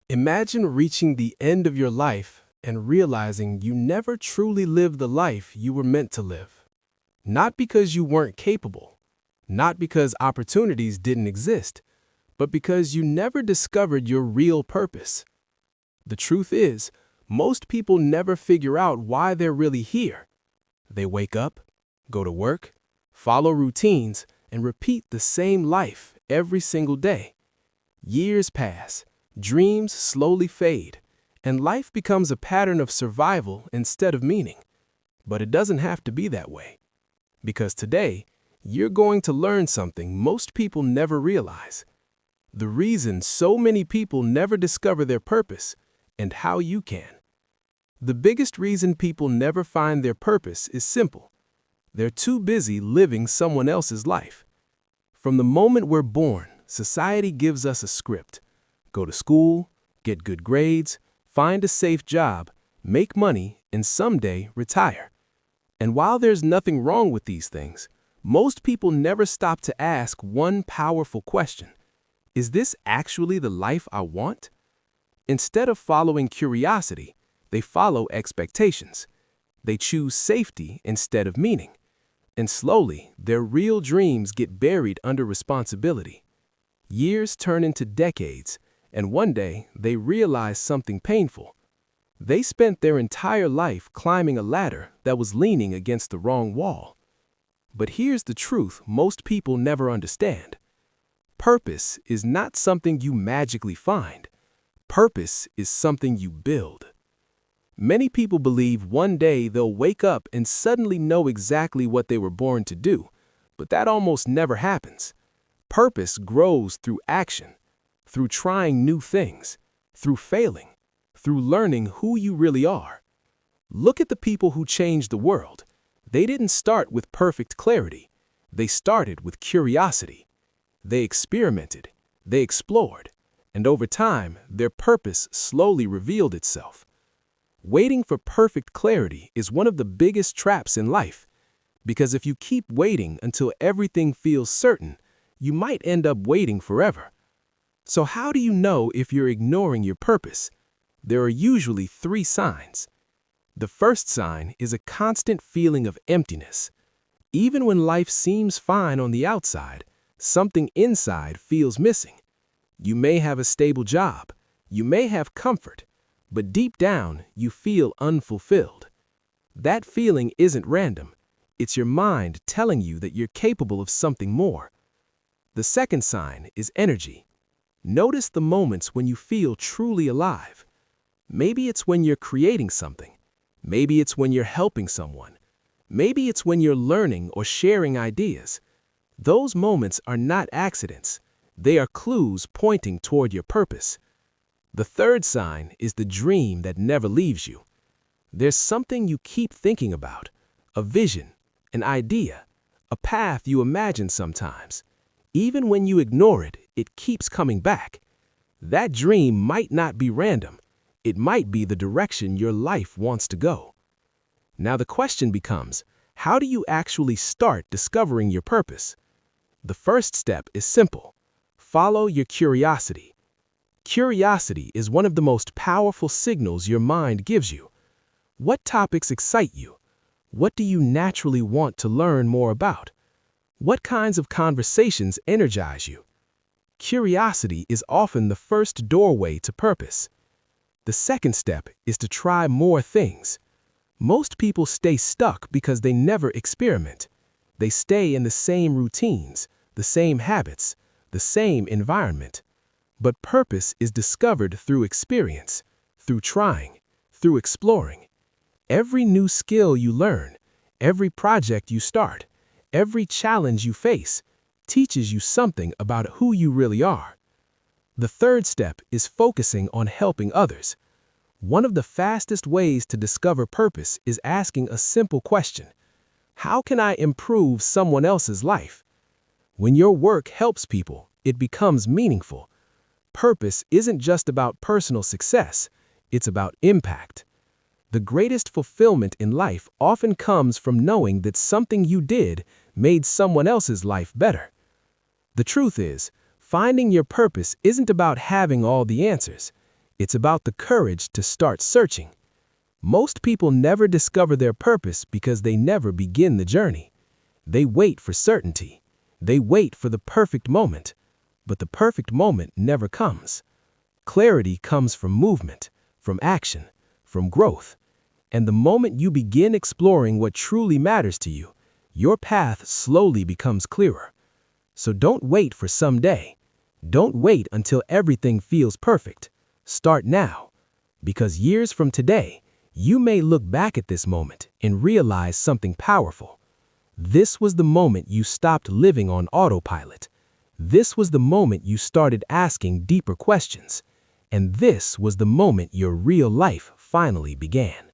Imagine reaching the end of your life and realizing you never truly lived the life you were meant to live. Not because you weren't capable, not because opportunities didn't exist, but because you never discovered your real purpose. The truth is, most people never figure out why they're really here. They wake up, go to work, follow routines, and repeat the same life every single day. Years pass, dreams slowly fade, and life becomes a pattern of survival instead of meaning. But it doesn't have to be that way. Because today, you're going to learn something most people never realize. The reason so many people never discover their purpose and how you can. The biggest reason people never find their purpose is simple. They're too busy living someone else's life. From the moment we're born, society gives us a script. Go to school, get good grades, find a safe job, make money, and someday retire. And while there's nothing wrong with these things, most people never stop to ask one powerful question. Is this actually the life I want? Instead of following curiosity, they follow expectations. They choose safety instead of meaning. And slowly, their real dreams get buried under responsibility. Years turn into decades, and one day they realize something painful. They spent their entire life climbing a ladder that was leaning against the wrong wall. But here's the truth most people never understand. Purpose is not something you magically find. Purpose is something you build. Many people believe one day they'll wake up and suddenly know exactly what they were born to do, but that almost never happens. Purpose grows through action, through trying new things, through failing, through learning who you really are. Look at the people who changed the world. They didn't start with perfect clarity. They started with curiosity. They experimented, they explored, and over time, their purpose slowly revealed itself. Waiting for perfect clarity is one of the biggest traps in life, because if you keep waiting until everything feels certain, you might end up waiting forever. So how do you know if you're ignoring your purpose? There are usually 3 signs. The first sign is a constant feeling of emptiness. Even when life seems fine on the outside, something inside feels missing. You may have a stable job, you may have comfort, but deep down, you feel unfulfilled. That feeling isn't random. It's your mind telling you that you're capable of something more. The second sign is energy. Notice the moments when you feel truly alive. Maybe it's when you're creating something. Maybe it's when you're helping someone. Maybe it's when you're learning or sharing ideas. Those moments are not accidents. They are clues pointing toward your purpose. The third sign is the dream that never leaves you. There's something you keep thinking about, a vision, an idea, a path you imagine sometimes. Even when you ignore it, it keeps coming back. That dream might not be random. It might be the direction your life wants to go. Now the question becomes, how do you actually start discovering your purpose? The first step is simple. Follow your curiosity. Curiosity is one of the most powerful signals your mind gives you. What topics excite you? What do you naturally want to learn more about? What kinds of conversations energize you? Curiosity is often the first doorway to purpose. The second step is to try more things. Most people stay stuck because they never experiment. They stay in the same routines, the same habits, the same environment. But purpose is discovered through experience, through trying, through exploring. Every new skill you learn, every project you start, every challenge you face, teaches you something about who you really are. The third step is focusing on helping others. One of the fastest ways to discover purpose is asking a simple question. How can I improve someone else's life? When your work helps people, it becomes meaningful. Purpose isn't just about personal success, it's about impact. The greatest fulfillment in life often comes from knowing that something you did made someone else's life better. The truth is, finding your purpose isn't about having all the answers. It's about the courage to start searching. Most people never discover their purpose because they never begin the journey. They wait for certainty. They wait for the perfect moment. But the perfect moment never comes. Clarity comes from movement, from action, from growth. And the moment you begin exploring what truly matters to you, your path slowly becomes clearer. So don't wait for someday. Don't wait until everything feels perfect. Start now. Because years from today, you may look back at this moment and realize something powerful. This was the moment you stopped living on autopilot. This was the moment you started asking deeper questions. And this was the moment your real life finally began.